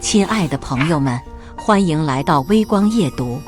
亲爱的朋友们，欢迎来到微光夜读。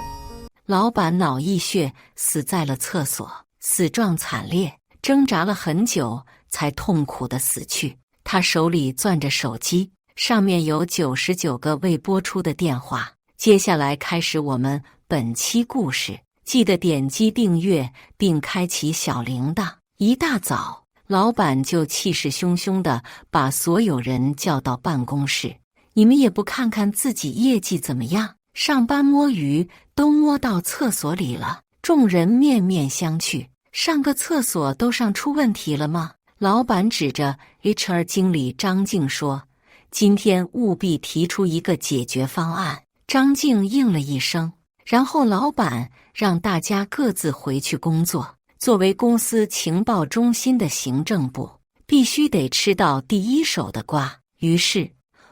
老板脑溢血死在了厕所，死状惨烈，挣扎了很久才痛苦地死去。他手里攥着手机，上面有99个未拨出的电话。接下来开始我们本期故事，记得点击订阅并开启小铃铛。一大早，老板就气势汹汹地把所有人叫到办公室。你们也不看看自己业绩怎么样？上班摸鱼都摸到厕所里了。众人面面相觑，上个厕所都上出问题了吗？老板指着 HR 经理张静说：“今天务必提出一个解决方案。”张静应了一声，然后老板让大家各自回去工作。作为公司情报中心的行政部，必须得吃到第一手的瓜。于是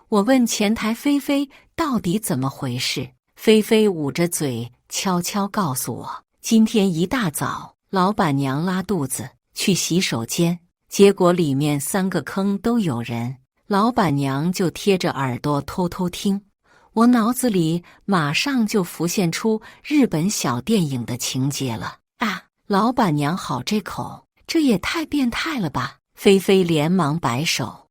我问前台菲菲到底怎么回事，菲菲捂着嘴悄悄告诉我，今天一大早老板娘拉肚子去洗手间，结果里面3个坑都有人，老板娘就贴着耳朵偷偷听。我脑子里马上就浮现出日本小电影的情节了啊！老板娘好这口，这也太变态了吧！菲菲连忙摆手，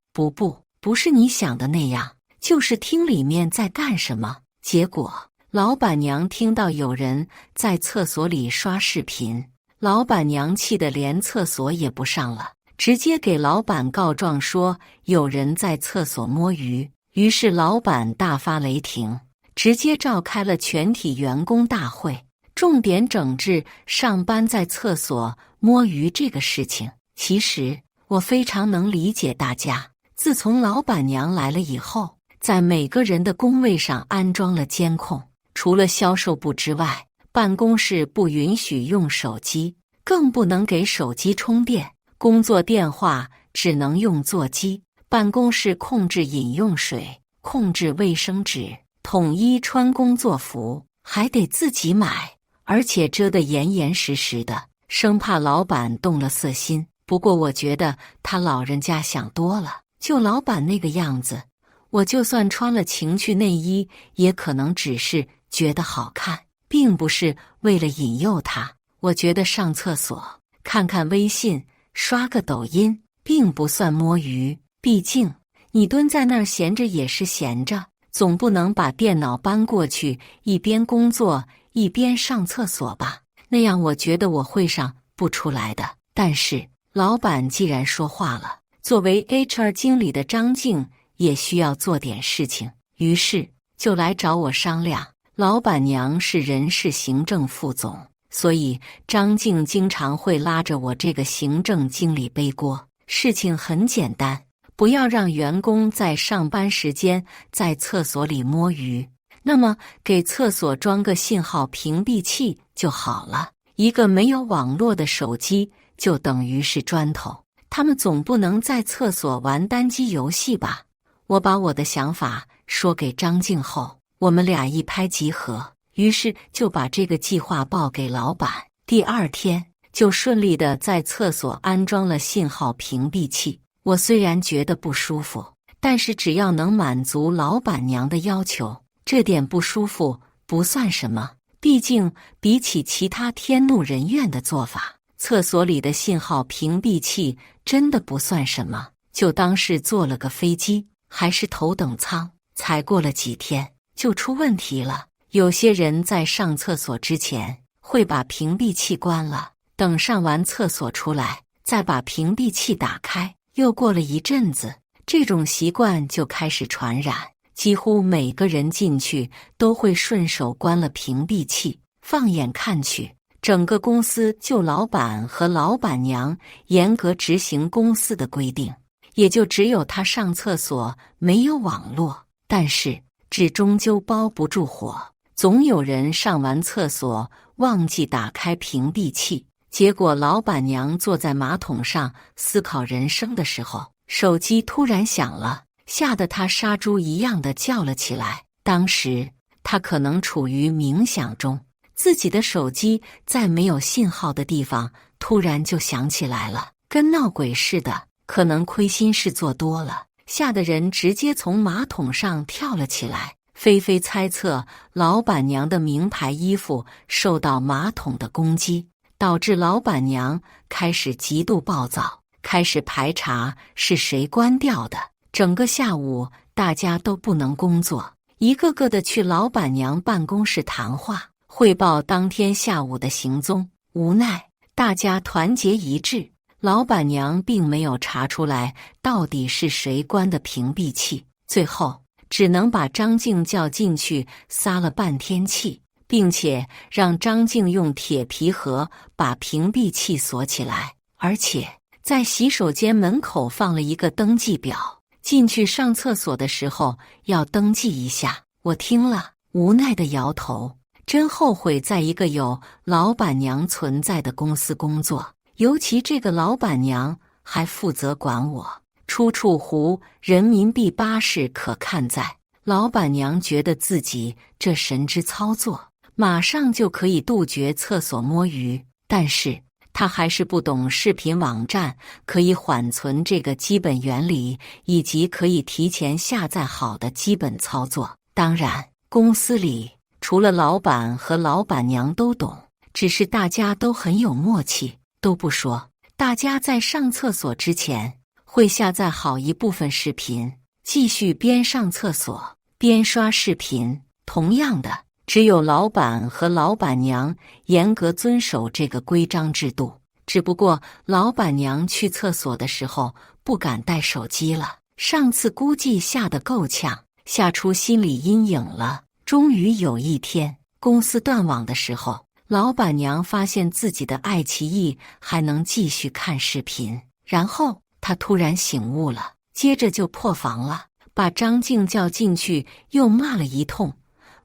不是你想的那样，就是听里面在干什么。结果老板娘听到有人在厕所里刷视频，老板娘气得连厕所也不上了，直接给老板告状说有人在厕所摸鱼。于是老板大发雷霆，直接召开了全体员工大会，重点整治上班在厕所摸鱼这个事情。其实我非常能理解大家，自从老板娘来了以后，在每个人的工位上安装了监控，除了销售部之外，办公室不允许用手机，更不能给手机充电，工作电话只能用座机。办公室控制饮用水，控制卫生纸，统一穿工作服，还得自己买，而且遮得严严实实的，生怕老板动了色心。不过我觉得他老人家想多了，就老板那个样子，我就算穿了情趣内衣，也可能只是觉得好看，并不是为了引诱他。我觉得上厕所看看微信，刷个抖音，并不算摸鱼。毕竟你蹲在那儿闲着也是闲着，总不能把电脑搬过去一边工作一边上厕所吧，那样我觉得我会上不出来的。但是老板既然说话了，作为 HR 经理的张静也需要做点事情，于是就来找我商量。老板娘是人事行政副总，所以张静经常会拉着我这个行政经理背锅。事情很简单，不要让员工在上班时间在厕所里摸鱼，那么给厕所装个信号屏蔽器就好了。一个没有网络的手机就等于是砖头，他们总不能在厕所玩单机游戏吧？我把我的想法说给张静后，我们俩一拍即合，于是就把这个计划报给老板。第2天就顺利地在厕所安装了信号屏蔽器。我虽然觉得不舒服，但是只要能满足老板娘的要求，这点不舒服不算什么。毕竟比起其他天怒人怨的做法，厕所里的信号屏蔽器真的不算什么。就当是坐了个飞机，还是头等舱，才过了几天就出问题了。有些人在上厕所之前会把屏蔽器关了，等上完厕所出来再把屏蔽器打开。又过了一阵子，这种习惯就开始传染，几乎每个人进去都会顺手关了屏蔽器。放眼看去，整个公司就老板和老板娘严格执行公司的规定，也就只有他上厕所没有网络。但是纸终究包不住火，总有人上完厕所忘记打开屏蔽器。结果老板娘坐在马桶上思考人生的时候，手机突然响了，吓得她杀猪一样的叫了起来。当时她可能处于冥想中，自己的手机在没有信号的地方突然就响起来了，跟闹鬼似的。可能亏心事做多了，吓得人直接从马桶上跳了起来。菲菲猜测老板娘的名牌衣服受到马桶的攻击，导致老板娘开始极度暴躁，开始排查是谁关掉的。整个下午大家都不能工作，一个个的去老板娘办公室谈话，汇报当天下午的行踪。无奈大家团结一致，老板娘并没有查出来到底是谁关的屏蔽器，最后只能把张静叫进去撒了半天气，并且让张静用铁皮盒把屏蔽器锁起来，而且在洗手间门口放了一个登记表，进去上厕所的时候要登记一下。我听了无奈地摇头，真后悔在一个有老板娘存在的公司工作，尤其这个老板娘还负责管我。出处湖人民币80可看在。老板娘觉得自己这神之操作，马上就可以杜绝厕所摸鱼，但是她还是不懂视频网站可以缓存这个基本原理，以及可以提前下载好的基本操作。当然，公司里除了老板和老板娘都懂，只是大家都很有默契，都不说。大家在上厕所之前会下载好一部分视频，继续边上厕所边刷视频。同样的，只有老板和老板娘严格遵守这个规章制度，只不过老板娘去厕所的时候不敢带手机了，上次估计吓得够呛，吓出心理阴影了。终于有一天，公司断网的时候，老板娘发现自己的爱奇艺还能继续看视频，然后她突然醒悟了，接着就破防了，把张静叫进去又骂了一通，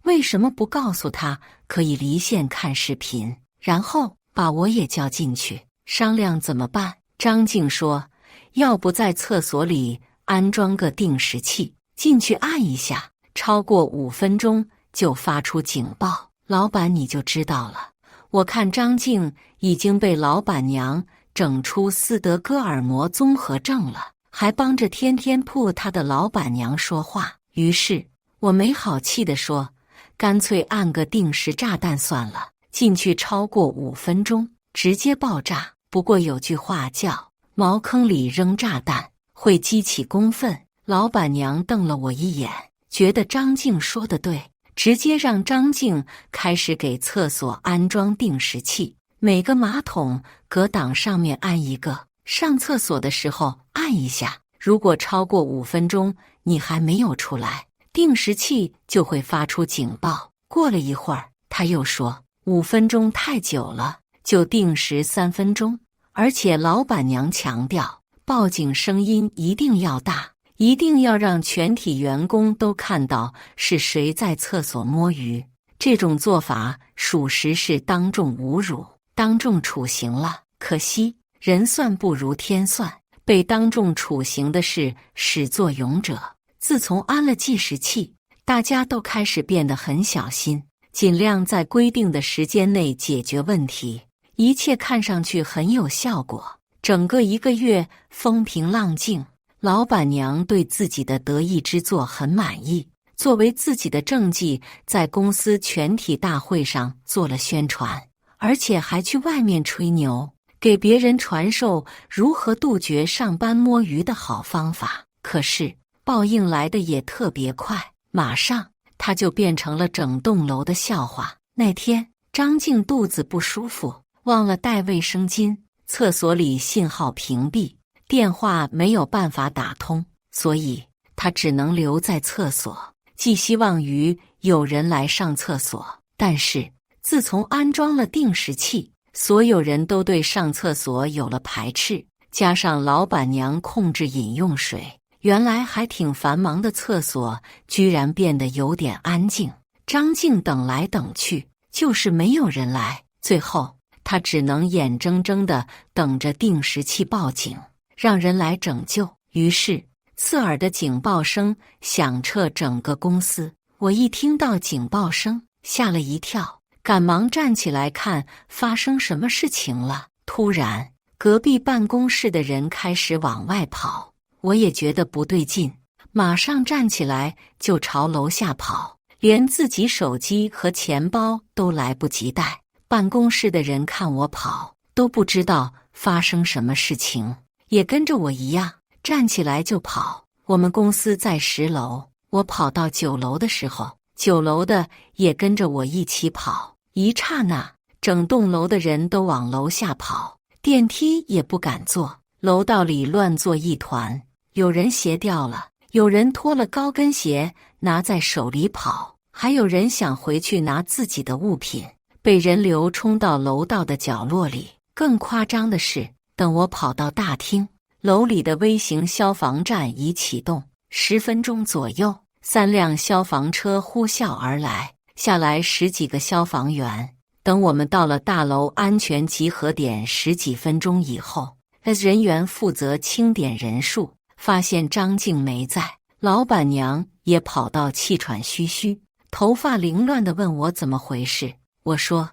为什么不告诉她可以离线看视频，然后把我也叫进去商量怎么办。张静说，要不在厕所里安装个定时器，进去按一下，超过5分钟就发出警报。老板你就知道了。我看张静已经被老板娘整出斯德哥尔摩综合症了，还帮着天天扑他的老板娘说话。于是我没好气地说，干脆按个定时炸弹算了，进去超过5分钟直接爆炸。不过有句话叫茅坑里扔炸弹会激起公愤。老板娘瞪了我一眼，觉得张静说得对，直接让张静开始给厕所安装定时器，每个马桶隔挡上面安一个，上厕所的时候按一下，如果超过5分钟你还没有出来，定时器就会发出警报。过了一会儿，他又说5分钟太久了，就定时3分钟，而且老板娘强调报警声音一定要大，一定要让全体员工都看到是谁在厕所摸鱼。这种做法属实是当众侮辱，当众处刑了。可惜人算不如天算，被当众处刑的是始作俑者。自从安了计时器，大家都开始变得很小心，尽量在规定的时间内解决问题，一切看上去很有效果。整个1个月风平浪静，老板娘对自己的得意之作很满意，作为自己的政绩，在公司全体大会上做了宣传，而且还去外面吹牛，给别人传授如何杜绝上班摸鱼的好方法。可是报应来的也特别快，马上他就变成了整栋楼的笑话。那天张静肚子不舒服，忘了带卫生巾，厕所里信号屏蔽，电话没有办法打通，所以他只能留在厕所，寄希望于有人来上厕所。但是自从安装了定时器，所有人都对上厕所有了排斥，加上老板娘控制饮用水，原来还挺繁忙的厕所居然变得有点安静。张静等来等去，就是没有人来，最后他只能眼睁睁地等着定时器报警，让人来拯救。于是刺耳的警报声响彻整个公司。我一听到警报声吓了一跳，赶忙站起来看发生什么事情了。突然隔壁办公室的人开始往外跑，我也觉得不对劲，马上站起来就朝楼下跑，连自己手机和钱包都来不及带。办公室的人看我跑，都不知道发生什么事情，也跟着我一样站起来就跑。我们公司在10楼，我跑到9楼的时候，9楼的也跟着我一起跑。一刹那，整栋楼的人都往楼下跑，电梯也不敢坐，楼道里乱作一团，有人鞋掉了，有人脱了高跟鞋拿在手里跑，还有人想回去拿自己的物品，被人流冲到楼道的角落里。更夸张的是，等我跑到大厅，楼里的微型消防站已启动，10分钟左右，3辆消防车呼啸而来，下来10几个消防员。等我们到了大楼安全集合点10几分钟以后，人员负责清点人数，发现张静没在，老板娘也跑到气喘吁吁、头发凌乱地问我怎么回事。我说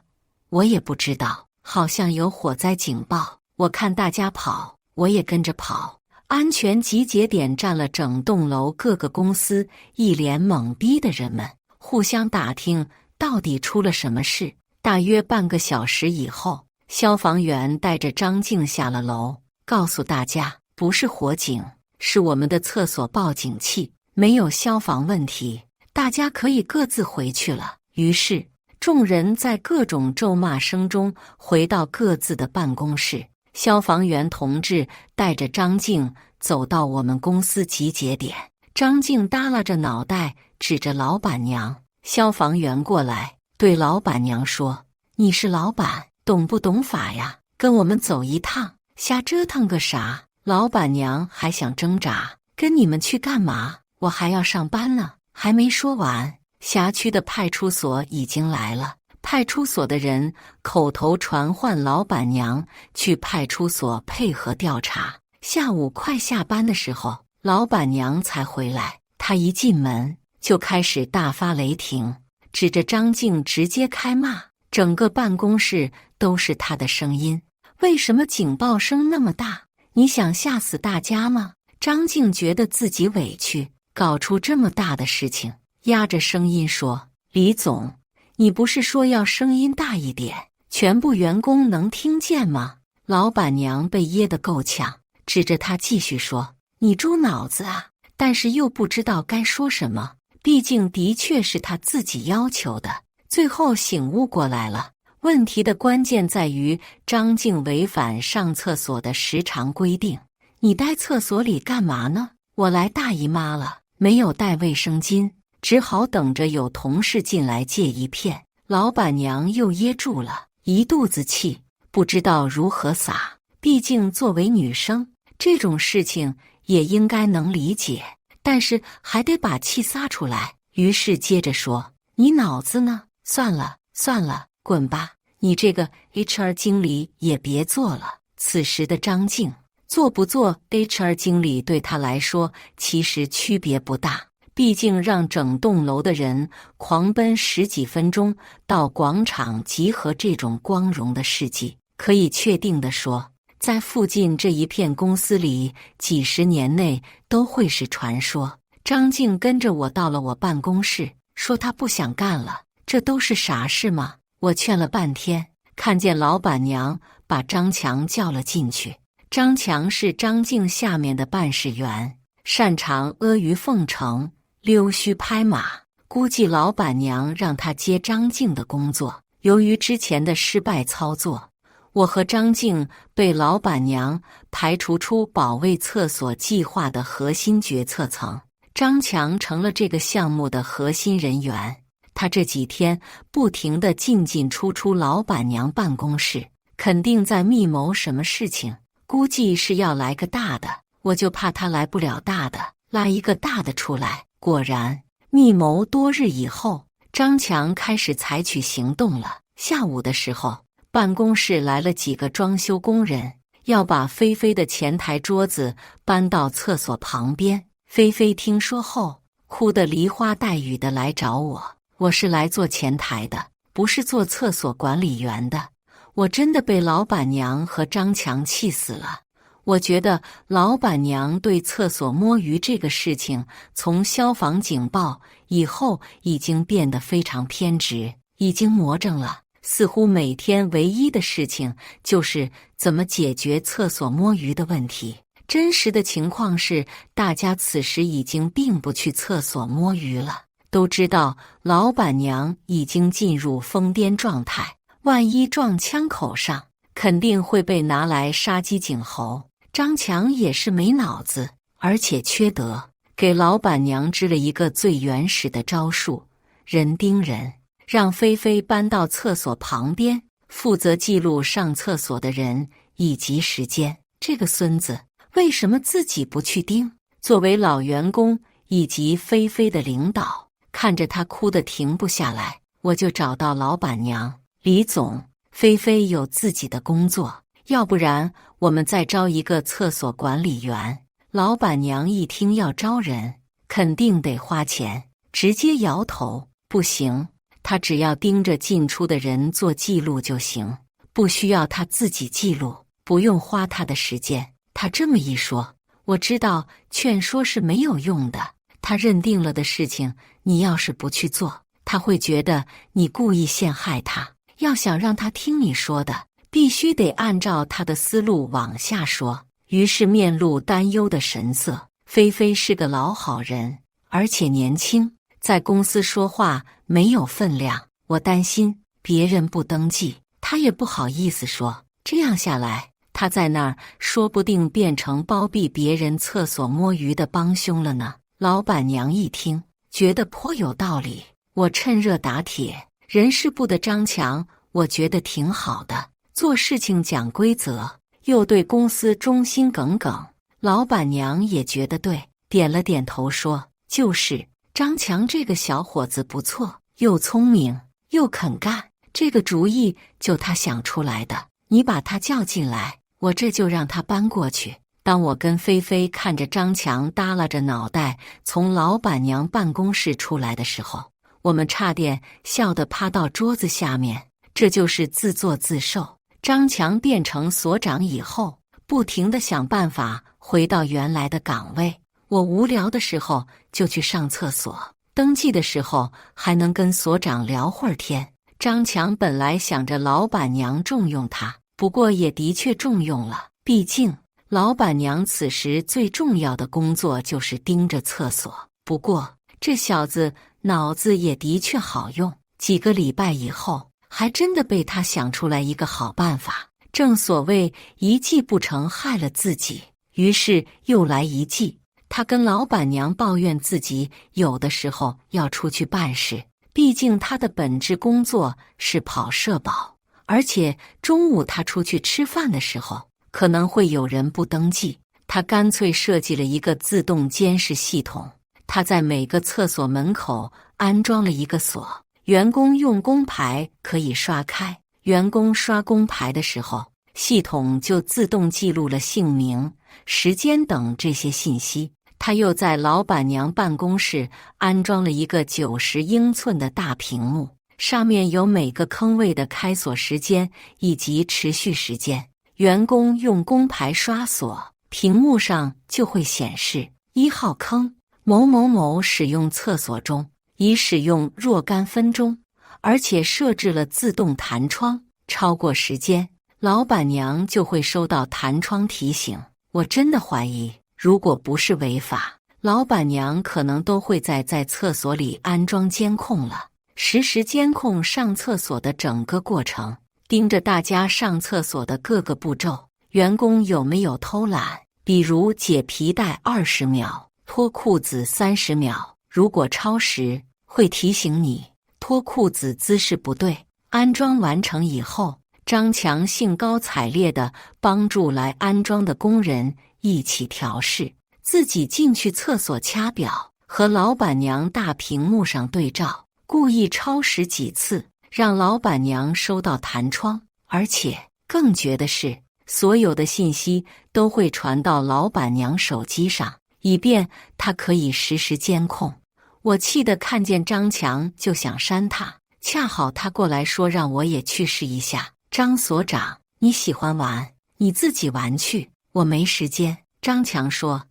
我也不知道，好像有火灾警报，我看大家跑，我也跟着跑。安全集结点占了整栋楼各个公司，一脸懵逼的人们互相打听到底出了什么事。大约半个小时以后，消防员带着张静下了楼，告诉大家不是火警，是我们的厕所报警器，没有消防问题，大家可以各自回去了。于是众人在各种咒骂声中回到各自的办公室。消防员同志带着张静走到我们公司集结点，张静耷拉着脑袋指着老板娘。消防员过来对老板娘说：“你是老板，懂不懂法呀？跟我们走一趟，瞎折腾个啥？”老板娘还想挣扎：“跟你们去干嘛？我还要上班呢。”还没说完，辖区的派出所已经来了。派出所的人口头传唤老板娘去派出所配合调查。下午快下班的时候，老板娘才回来。她一进门就开始大发雷霆，指着张静直接开骂，整个办公室都是她的声音。为什么警报声那么大？你想吓死大家吗？张静觉得自己委屈，搞出这么大的事情，压着声音说：“李总，你不是说要声音大一点，全部员工能听见吗？”老板娘被噎得够呛，指着他继续说：“你猪脑子啊！”但是又不知道该说什么，毕竟的确是他自己要求的。最后醒悟过来了，问题的关键在于张静违反上厕所的时长规定。你待厕所里干嘛呢？我来大姨妈了，没有带卫生巾，只好等着有同事进来借一片。老板娘又噎住了，一肚子气，不知道如何撒。毕竟作为女生，这种事情也应该能理解，但是还得把气撒出来。于是接着说：“你脑子呢？算了算了，滚吧！你这个 HR 经理也别做了。”此时的张静做不做 HR 经理对他来说其实区别不大，毕竟让整栋楼的人狂奔10几分钟到广场集合这种光荣的事迹，可以确定地说，在附近这一片公司里，几十年内都会是传说。张静跟着我到了我办公室，说她不想干了，这都是啥事吗？我劝了半天，看见老板娘把张强叫了进去。张强是张静下面的办事员，擅长阿谀奉承、溜须拍马，估计老板娘让他接张静的工作。由于之前的失败操作，我和张静被老板娘排除出保卫厕所计划的核心决策层，张强成了这个项目的核心人员。他这几天不停地进进出出老板娘办公室，肯定在密谋什么事情，估计是要来个大的。我就怕他来不了大的，拉一个大的出来。果然，密谋多日以后，张强开始采取行动了。下午的时候，办公室来了几个装修工人，要把菲菲的前台桌子搬到厕所旁边。菲菲听说后，哭得梨花带雨的来找我。我是来做前台的，不是做厕所管理员的。我真的被老板娘和张强气死了。我觉得老板娘对厕所摸鱼这个事情，从消防警报以后已经变得非常偏执，已经魔怔了。似乎每天唯一的事情就是怎么解决厕所摸鱼的问题。真实的情况是，大家此时已经并不去厕所摸鱼了，都知道老板娘已经进入疯癫状态，万一撞枪口上，肯定会被拿来杀鸡儆猴。张强也是没脑子，而且缺德，给老板娘支了一个最原始的招数：人盯人，让菲菲搬到厕所旁边，负责记录上厕所的人以及时间。这个孙子为什么自己不去盯？作为老员工以及菲菲的领导，看着他哭得停不下来，我就找到老板娘：李总，菲菲有自己的工作，要不然我们再招一个厕所管理员。老板娘一听要招人，肯定得花钱，直接摇头：不行，她只要盯着进出的人做记录就行，不需要她自己记录，不用花她的时间。他这么一说，我知道劝说是没有用的。他认定了的事情，你要是不去做，他会觉得你故意陷害他。要想让他听你说的，必须得按照他的思路往下说。于是面露担忧的神色。菲菲是个老好人，而且年轻，在公司说话没有分量。我担心别人不登记，他也不好意思说。这样下来，他在那儿说不定变成包庇别人厕所摸鱼的帮凶了呢。老板娘一听，觉得颇有道理。我趁热打铁，人事部的张强，我觉得挺好的，做事情讲规则，又对公司忠心耿耿。老板娘也觉得对，点了点头说：就是，张强这个小伙子不错，又聪明又肯干，这个主意就他想出来的。你把他叫进来，我这就让他搬过去。当我跟菲菲看着张强耷拉着脑袋从老板娘办公室出来的时候，我们差点笑得趴到桌子下面。这就是自作自受。张强变成所长以后，不停地想办法回到原来的岗位。我无聊的时候就去上厕所，登记的时候还能跟所长聊会儿天。张强本来想着老板娘重用他，不过也的确重用了，毕竟老板娘此时最重要的工作就是盯着厕所。不过这小子脑子也的确好用，几个礼拜以后，还真的被他想出来一个好办法。正所谓一计不成害了自己，于是又来一计。他跟老板娘抱怨自己有的时候要出去办事，毕竟他的本职工作是跑社保，而且中午他出去吃饭的时候可能会有人不登记。他干脆设计了一个自动监视系统，他在每个厕所门口安装了一个锁，员工用工牌可以刷开，员工刷工牌的时候，系统就自动记录了姓名、时间等这些信息。他又在老板娘办公室安装了一个90英寸的大屏幕，上面有每个坑位的开锁时间以及持续时间。员工用工牌刷锁，屏幕上就会显示1号坑某某某使用厕所中，已使用若干分钟，而且设置了自动弹窗，超过时间，老板娘就会收到弹窗提醒。我真的怀疑，如果不是违法，老板娘可能都会在厕所里安装监控了，实时监控上厕所的整个过程，盯着大家上厕所的各个步骤，员工有没有偷懒，比如解皮带20秒，脱裤子30秒，如果超时会提醒你脱裤子姿势不对。安装完成以后，张强兴高采烈地帮助来安装的工人一起调试，自己进去厕所掐表，和老板娘大屏幕上对照，故意超时几次，让老板娘收到弹窗。而且更绝的是，所有的信息都会传到老板娘手机上，以便她可以实时监控。我气得看见张强就想扇他，恰好他过来说让我也去试一下。张所长，你喜欢玩，你自己玩去，我没时间。张强说，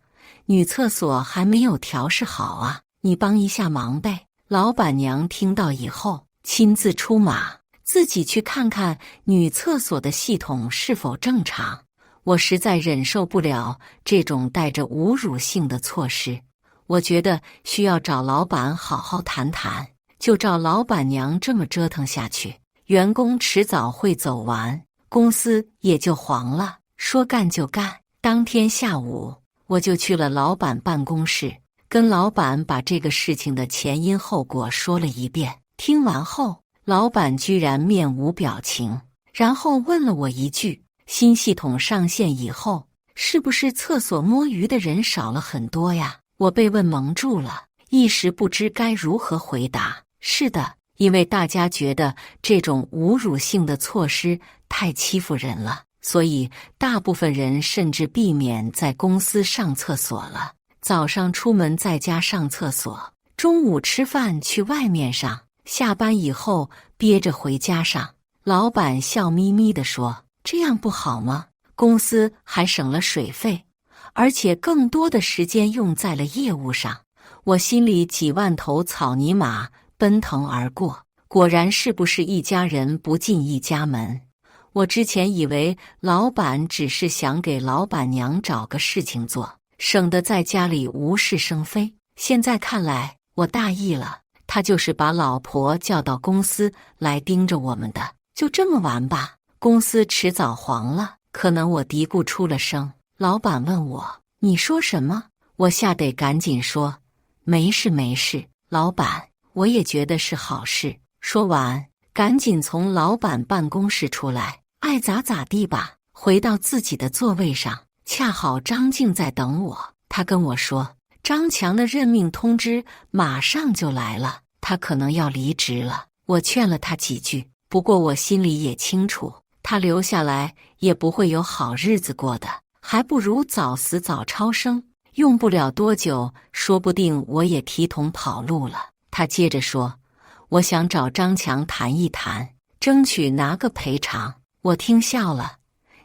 女厕所还没有调试好啊，你帮一下忙呗。老板娘听到以后，亲自出马，自己去看看女厕所的系统是否正常。我实在忍受不了这种带着侮辱性的措施，我觉得需要找老板好好谈谈。就照老板娘这么折腾下去，员工迟早会走完，公司也就黄了。说干就干，当天下午我就去了老板办公室，跟老板把这个事情的前因后果说了一遍。听完后，老板居然面无表情，然后问了我一句：新系统上线以后，是不是厕所摸鱼的人少了很多呀？我被问蒙住了，一时不知该如何回答。是的，因为大家觉得这种侮辱性的措施太欺负人了，所以大部分人甚至避免在公司上厕所了。早上出门在家上厕所，中午吃饭去外面上，下班以后憋着回家上。老板笑眯眯地说，这样不好吗？公司还省了水费，而且更多的时间用在了业务上。我心里几万头草泥马奔腾而过，果然是不是一家人不进一家门。我之前以为老板只是想给老板娘找个事情做，省得在家里无事生非。现在看来我大意了，他就是把老婆叫到公司来盯着我们的，就这么玩吧。公司迟早黄了。可能我嘀咕出了声，老板问我，你说什么？我吓得赶紧说，没事没事，老板，我也觉得是好事。说完，赶紧从老板办公室出来，爱咋咋地吧。回到自己的座位上，恰好张静在等我。他跟我说，张强的任命通知马上就来了，他可能要离职了。我劝了他几句，不过我心里也清楚，他留下来也不会有好日子过的，还不如早死早超生。用不了多久，说不定我也提桶跑路了。他接着说，我想找张强谈一谈，争取拿个赔偿。我听笑了，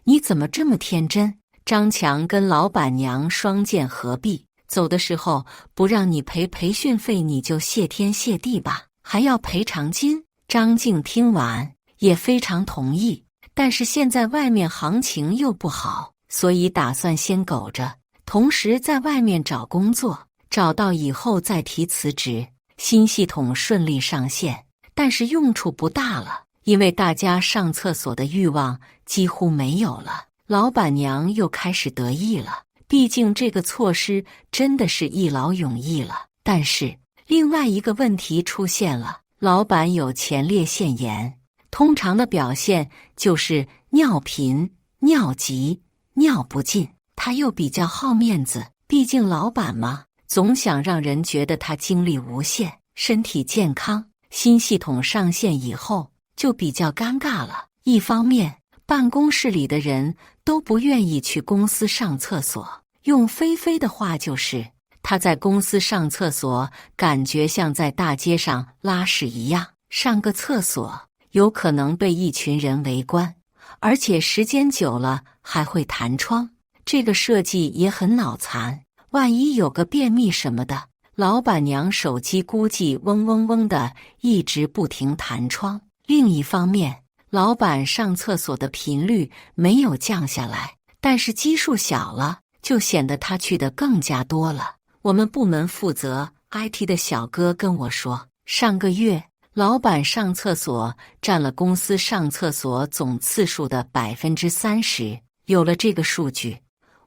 你怎么这么天真？张强跟老板娘双剑合璧，走的时候不让你赔培训费，你就谢天谢地吧，还要赔偿金。张静听完也非常同意，但是现在外面行情又不好，所以打算先苟着，同时在外面找工作，找到以后再提辞职。新系统顺利上线，但是用处不大了，因为大家上厕所的欲望几乎没有了。老板娘又开始得意了，毕竟这个措施真的是一劳永逸了。但是另外一个问题出现了，老板有前列腺炎，通常的表现就是尿频、尿急、尿不尽。他又比较好面子，毕竟老板嘛，总想让人觉得他精力无限，身体健康。新系统上线以后就比较尴尬了，一方面办公室里的人都不愿意去公司上厕所，用菲菲的话就是他在公司上厕所感觉像在大街上拉屎一样，上个厕所有可能被一群人围观，而且时间久了还会弹窗。这个设计也很脑残，万一有个便秘什么的，老板娘手机估计嗡嗡嗡的一直不停弹窗。另一方面，老板上厕所的频率没有降下来，但是基数小了，就显得他去的更加多了。我们部门负责 IT 的小哥跟我说，上个月老板上厕所占了公司上厕所总次数的30%。有了这个数据，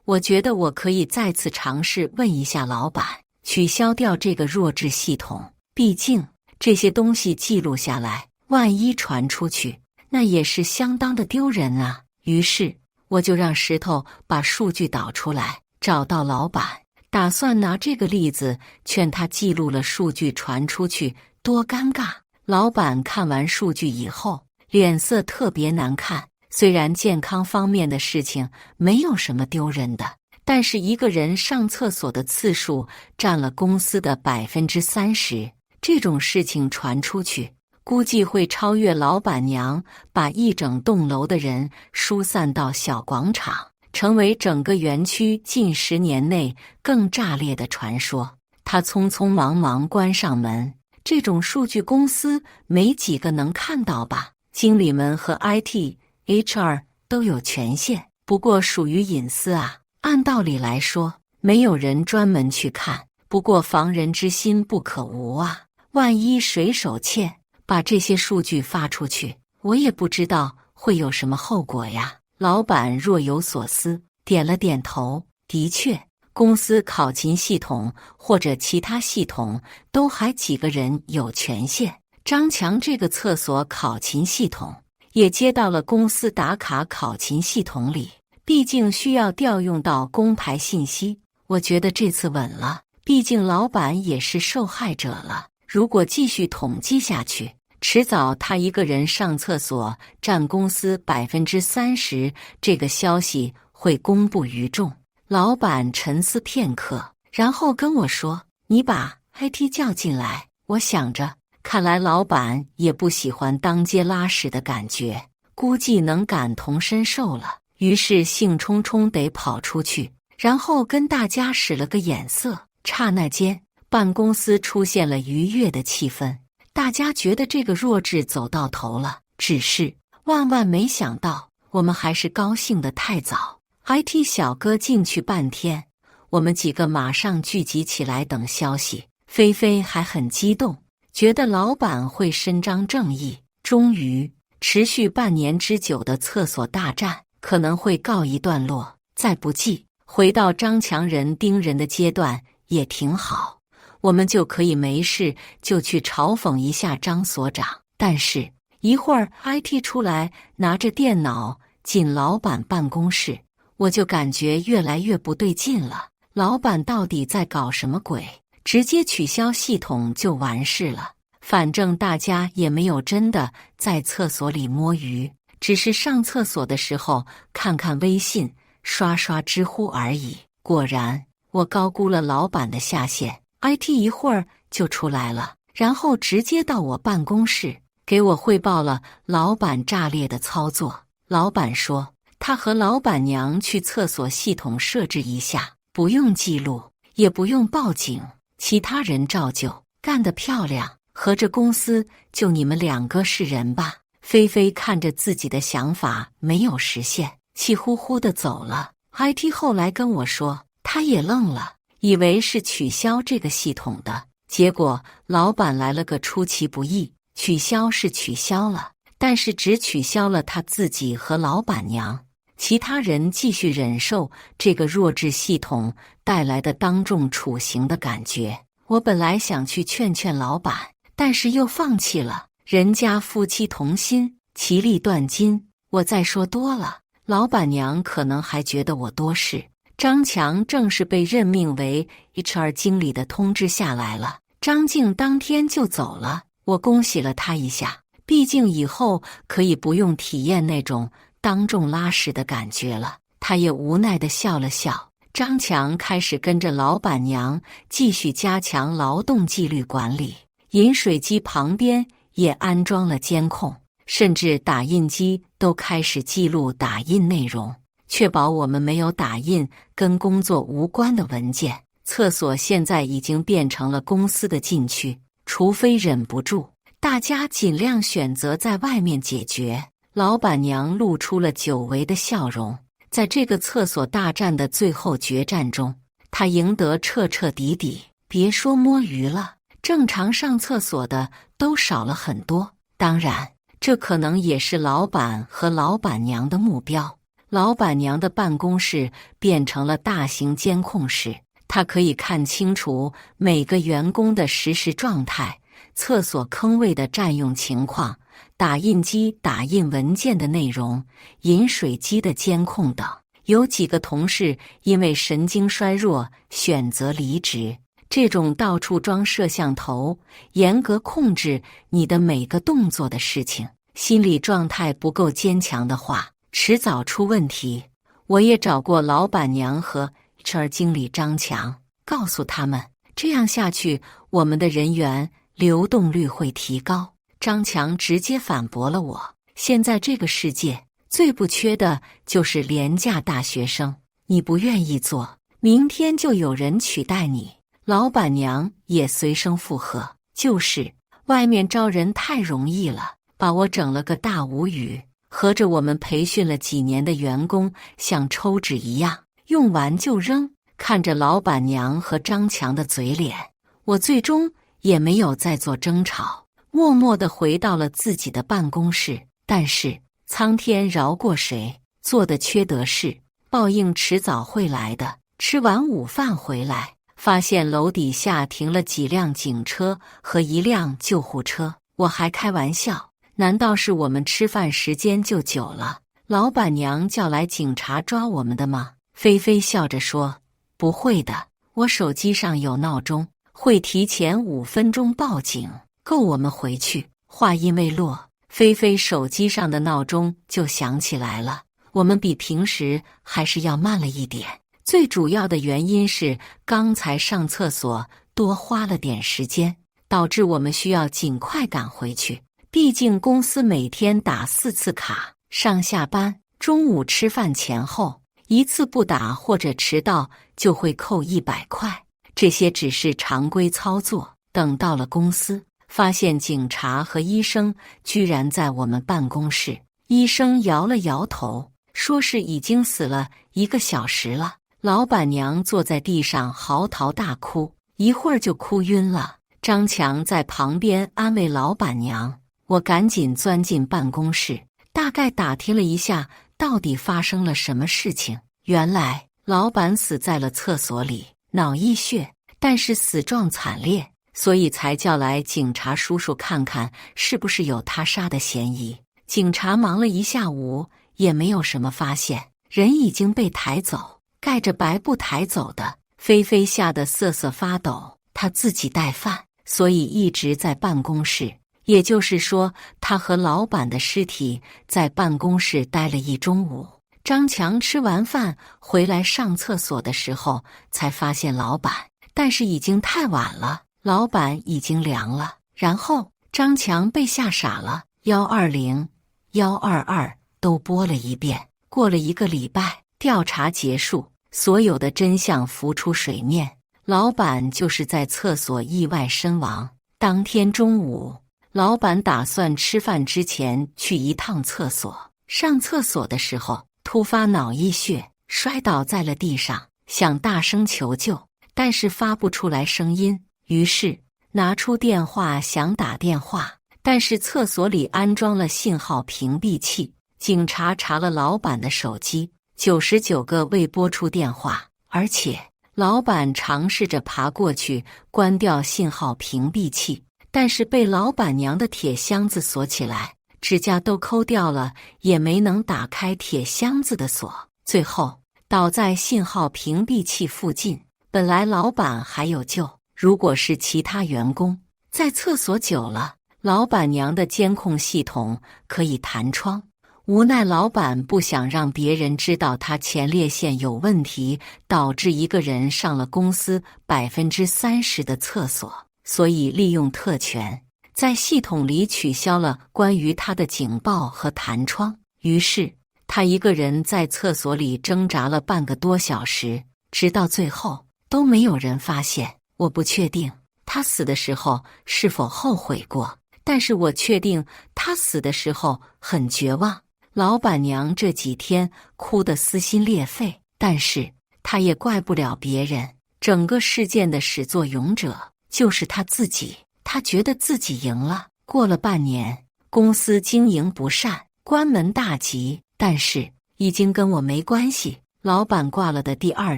我觉得我可以再次尝试问一下老板，取消掉这个弱智系统。毕竟这些东西记录下来，万一传出去，那也是相当的丢人啊。于是我就让石头把数据导出来，找到老板，打算拿这个例子劝他记录了数据传出去，多尴尬。老板看完数据以后，脸色特别难看。虽然健康方面的事情没有什么丢人的，但是一个人上厕所的次数占了公司的30%，这种事情传出去，估计会超越老板娘把一整栋楼的人疏散到小广场。成为整个园区近10年内更炸裂的传说。他匆匆忙忙关上门。这种数据公司没几个能看到吧？经理们和 IT、HR 都有权限，不过属于隐私啊。按道理来说，没有人专门去看。不过防人之心不可无啊，万一水手欠把这些数据发出去，我也不知道会有什么后果呀。老板若有所思，点了点头。的确，公司考勤系统或者其他系统都还几个人有权限。张强这个厕所考勤系统也接到了公司打卡考勤系统里，毕竟需要调用到工牌信息。我觉得这次稳了，毕竟老板也是受害者了。如果继续统计下去，迟早他一个人上厕所占公司30%，这个消息会公布于众。老板沉思片刻，然后跟我说：“你把 IT 叫进来。”我想着，看来老板也不喜欢当街拉屎的感觉，估计能感同身受了。于是兴冲冲地跑出去，然后跟大家使了个眼色。刹那间，办公室出现了愉悦的气氛，大家觉得这个弱智走到头了。只是万万没想到，我们还是高兴得太早。IT 小哥进去半天，我们几个马上聚集起来等消息。菲菲还很激动，觉得老板会伸张正义。终于，持续半年之久的厕所大战可能会告一段落。再不济，回到张强人盯人的阶段也挺好，我们就可以没事就去嘲讽一下张所长。但是一会儿 IT 出来拿着电脑进老板办公室，我就感觉越来越不对劲了。老板到底在搞什么鬼？直接取消系统就完事了，反正大家也没有真的在厕所里摸鱼，只是上厕所的时候看看微信，刷刷知乎而已。果然，我高估了老板的下限。IT 一会儿就出来了，然后直接到我办公室，给我汇报了老板炸裂的操作。老板说，他和老板娘去厕所系统设置一下，不用记录，也不用报警，其他人照旧。干得漂亮，合着公司就你们2个是人吧？菲菲看着自己的想法没有实现，气呼呼地走了。IT 后来跟我说，他也愣了，以为是取消这个系统的，结果老板来了个出其不意，取消是取消了，但是只取消了他自己和老板娘，其他人继续忍受这个弱智系统带来的当众处刑的感觉。我本来想去劝劝老板，但是又放弃了，人家夫妻同心，其利断金，我再说多了，老板娘可能还觉得我多事。张强正式被任命为 HR 经理的通知下来了，张静当天就走了，我恭喜了他一下，毕竟以后可以不用体验那种当众拉屎的感觉了。他也无奈地笑了笑。张强开始跟着老板娘继续加强劳动纪律管理，饮水机旁边也安装了监控，甚至打印机都开始记录打印内容，确保我们没有打印跟工作无关的文件。厕所现在已经变成了公司的禁区，除非忍不住，大家尽量选择在外面解决。老板娘露出了久违的笑容。在这个厕所大战的最后决战中，他赢得彻彻底底。别说摸鱼了，正常上厕所的都少了很多。当然，这可能也是老板和老板娘的目标。老板娘的办公室变成了大型监控室，她可以看清楚每个员工的实时状态、厕所坑位的占用情况、打印机打印文件的内容、饮水机的监控等。有几个同事因为神经衰弱选择离职。这种到处装摄像头、严格控制你的每个动作的事情，心理状态不够坚强的话，迟早出问题。我也找过老板娘和 HR 经理张强，告诉他们，这样下去我们的人员流动率会提高。张强直接反驳了我，现在这个世界最不缺的就是廉价大学生。你不愿意做，明天就有人取代你。老板娘也随声附和，就是外面招人太容易了，把我整了个大无语。合着我们培训了几年的员工像抽纸一样，用完就扔。看着老板娘和张强的嘴脸，我最终也没有再做争吵，默默地回到了自己的办公室。但是苍天饶过谁，做的缺德事，报应迟早会来的。吃完午饭回来，发现楼底下停了几辆警车和一辆救护车。我还开玩笑，难道是我们吃饭时间就久了，老板娘叫来警察抓我们的吗？菲菲笑着说，不会的，我手机上有闹钟，会提前5分钟报警，够我们回去。话音未落，菲菲手机上的闹钟就响起来了。我们比平时还是要慢了一点，最主要的原因是刚才上厕所多花了点时间，导致我们需要尽快赶回去。毕竟公司每天打4次卡，上下班、中午吃饭前后，一次不打或者迟到就会扣100块，这些只是常规操作。等到了公司，发现警察和医生居然在我们办公室。医生摇了摇头，说是已经死了1个小时了。老板娘坐在地上嚎啕大哭，一会儿就哭晕了。张强在旁边安慰老板娘，我赶紧钻进办公室，大概打听了一下到底发生了什么事情。原来老板死在了厕所里，脑溢血，但是死状惨烈，所以才叫来警察叔叔看看是不是有他杀的嫌疑。警察忙了一下午也没有什么发现，人已经被抬走，盖着白布抬走的。菲菲吓得瑟瑟发抖，她自己带饭，所以一直在办公室。也就是说，她和老板的尸体在办公室待了1中午。张强吃完饭回来上厕所的时候，才发现老板，但是已经太晚了，老板已经凉了。然后张强被吓傻了，120、122都播了一遍。过了1个礼拜，调查结束，所有的真相浮出水面，老板就是在厕所意外身亡。当天中午，老板打算吃饭之前去一趟厕所，上厕所的时候突发脑溢血，摔倒在了地上，想大声求救，但是发不出来声音，于是拿出电话想打电话，但是厕所里安装了信号屏蔽器。警察查了老板的手机，99个未拨出电话，而且老板尝试着爬过去关掉信号屏蔽器，但是被老板娘的铁箱子锁起来，指甲都抠掉了，也没能打开铁箱子的锁，最后倒在信号屏蔽器附近。本来老板还有救，如果是其他员工在厕所久了，老板娘的监控系统可以弹窗。无奈老板不想让别人知道他前列腺有问题，导致一个人上了公司30%的厕所，所以利用特权，在系统里取消了关于他的警报和弹窗。于是他一个人在厕所里挣扎了半个多小时，直到最后都没有人发现。我不确定他死的时候是否后悔过，但是我确定他死的时候很绝望。老板娘这几天哭得撕心裂肺，但是她也怪不了别人，整个事件的始作俑者就是她自己。她觉得自己赢了。过了半年，公司经营不善，关门大吉，但是已经跟我没关系。老板挂了的第2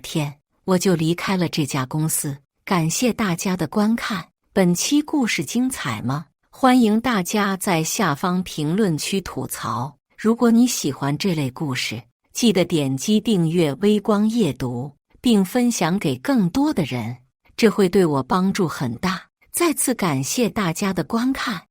天，我就离开了这家公司。感谢大家的观看，本期故事精彩吗？欢迎大家在下方评论区吐槽。如果你喜欢这类故事，记得点击订阅微光夜读，并分享给更多的人，这会对我帮助很大。再次感谢大家的观看。